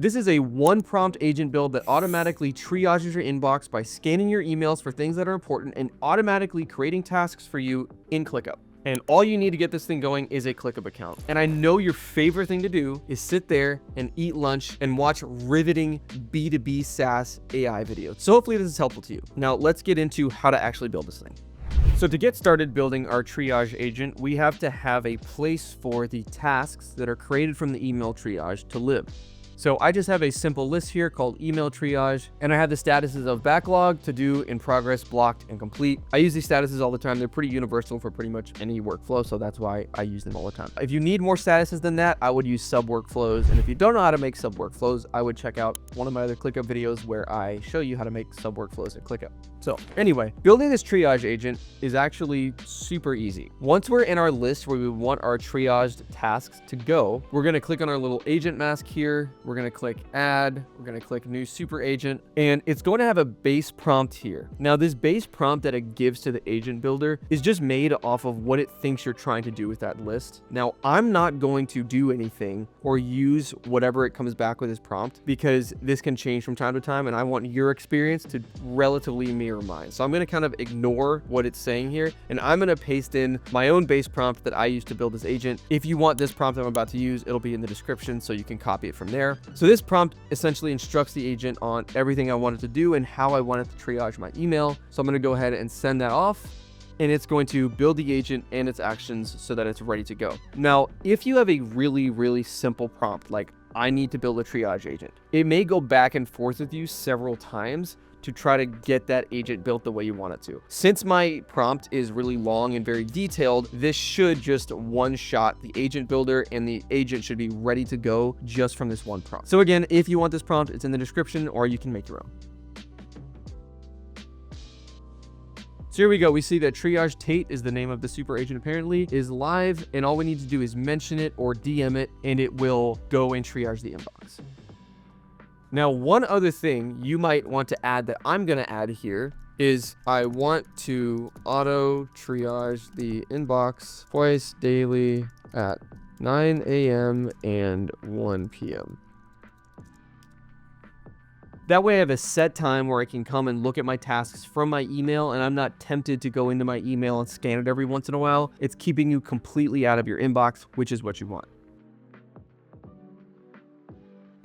This is a one prompt agent build that automatically triages your inbox by scanning your emails for things that are important and automatically creating tasks for you in ClickUp. And all you need to get this thing going is a ClickUp account. And I know your favorite thing to do is sit there and eat lunch and watch riveting B2B SaaS AI videos. So hopefully this is helpful to you. Now let's get into how to actually build this thing. So to get started building our triage agent, we have to have a place for the tasks that are created from the email triage to live. So I just have a simple list here called email triage, and I have the statuses of backlog, to do, in progress, blocked, and complete. I use these statuses all the time. They're pretty universal for pretty much any workflow, so that's why I use them all the time. If you need more statuses than that, I would use sub workflows. And if you don't know how to make sub workflows, I would check out one of my other ClickUp videos where I show you how to make sub workflows in ClickUp. So anyway, building this triage agent is actually super easy. Once we're in our list where we want our triaged tasks to go, we're going to click on our little agent mask here. We're going to click add, we're going to click new super agent, and it's going to have a base prompt here. Now this base prompt that it gives to the agent builder is just made off of what it thinks you're trying to do with that list. Now I'm not going to do anything or use whatever it comes back with as prompt because this can change from time to time, and I want your experience to relatively mirror mine. So I'm going to kind of ignore what it's saying here, and I'm going to paste in my own base prompt that I use to build this agent. If you want this prompt I'm about to use, it'll be in the description so you can copy it from there. So this prompt essentially instructs the agent on everything I want it to do and how I want it to triage my email. So I'm going to go ahead and send that off, and it's going to build the agent and its actions so that it's ready to go. Now, if you have a really simple prompt, like I need to build a triage agent, it may go back and forth with you several times to try to get that agent built the way you want it to. Since my prompt is really long and very detailed, this should just one-shot the agent builder, and the agent should be ready to go just from this one prompt. So again, if you want this prompt, it's in the description, or you can make your own. So here we go. We see that Triage Tate is the name of the super agent, apparently, is live, and all we need to do is mention it or DM it, and it will go and triage the inbox. Now, one other thing you might want to add that I'm going to add here is I want to auto triage the inbox twice daily at 9 a.m. and 1 p.m. That way I have a set time where I can come and look at my tasks from my email, and I'm not tempted to go into my email and scan it every once in a while. It's keeping you completely out of your inbox, which is what you want.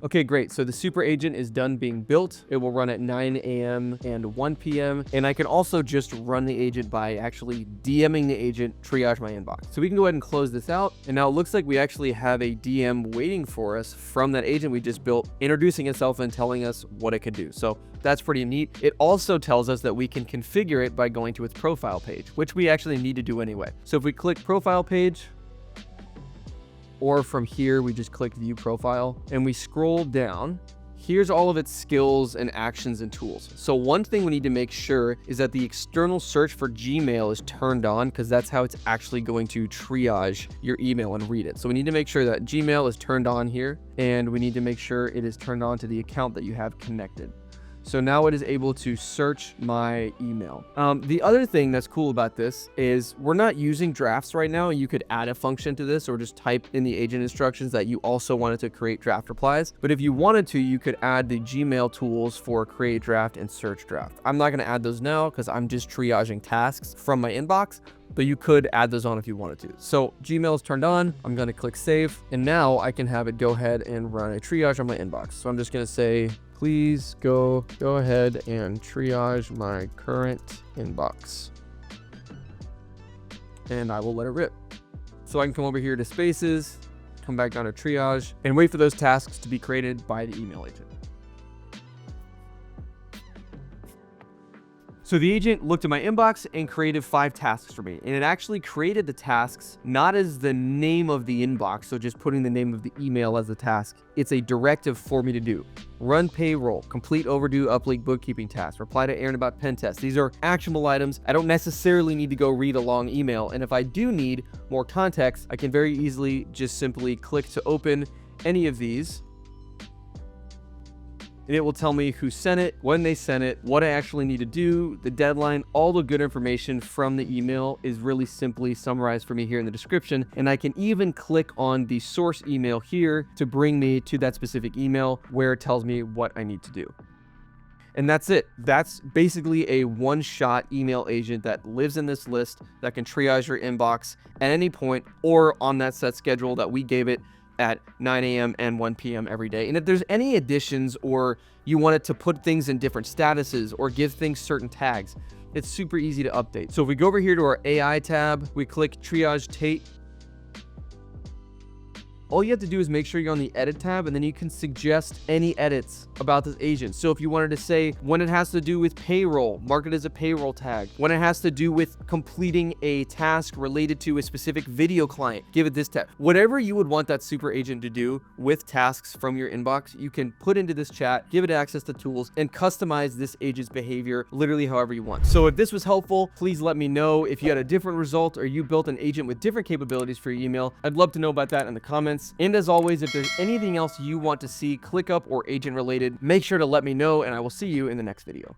Okay, great. So the super agent is done being built. It will run at 9 a.m. and 1 p.m. And I can also just run the agent by actually DMing the agent, triage my inbox. So we can go ahead and close this out. And now it looks like we actually have a DM waiting for us from that agent we just built, introducing itself and telling us what it could do. So that's pretty neat. It also tells us that we can configure it by going to its profile page, which we actually need to do anyway. So if we click profile page, or from here, we just click view profile and we scroll down. Here's all of its skills and actions and tools. So one thing we need to make sure is that the external search for Gmail is turned on, because that's how it's actually going to triage your email and read it. So we need to make sure that Gmail is turned on here, and we need to make sure it is turned on to the account that you have connected. So now it is able to search my email. The other thing that's cool about this is we're not using drafts right now. You could add a function to this or just type in the agent instructions that you also wanted to create draft replies. But if you wanted to, you could add the Gmail tools for create draft and search draft. I'm not going to add those now because I'm just triaging tasks from my inbox, but you could add those on if you wanted to. So Gmail is turned on. I'm going to click save, and now I can have it go ahead and run a triage on my inbox. So I'm just going to say, please go ahead and triage my current inbox. And I will let it rip. So I can come over here to spaces, come back down to triage, and wait for those tasks to be created by the email agent. So the agent looked at my inbox and created 5 tasks for me. And it actually created the tasks not as the name of the inbox, so just putting the name of the email as the task. It's a directive for me to do. Run payroll, complete overdue uplink bookkeeping tasks, reply to Aaron about pen tests. These are actionable items. I don't necessarily need to go read a long email. And if I do need more context, I can very easily just simply click to open any of these. and it will tell me who sent it, when they sent it, what I actually need to do, the deadline. All the good information from the email is really simply summarized for me here in the description, and I can even click on the source email here to bring me to that specific email where it tells me what I need to do. And that's it. That's basically a one-shot email agent that lives in this list that can triage your inbox at any point or on that set schedule that we gave it at 9 a.m. and 1 p.m. every day. And if there's any additions or you want it to put things in different statuses or give things certain tags, it's super easy to update. So if we go over here to our AI tab, we click Triage Tate. All you have to do is make sure you're on the edit tab, and then you can suggest any edits about this agent. So if you wanted to say when it has to do with payroll, mark it as a payroll tag. When it has to do with completing a task related to a specific video client, give it this tag. Whatever you would want that super agent to do with tasks from your inbox, you can put into this chat, give it access to tools, and customize this agent's behavior literally however you want. So if this was helpful, please let me know. If you had a different result or you built an agent with different capabilities for your email, I'd love to know about that in the comments. And as always, if there's anything else you want to see ClickUp or agent related, make sure to let me know, and I will see you in the next video.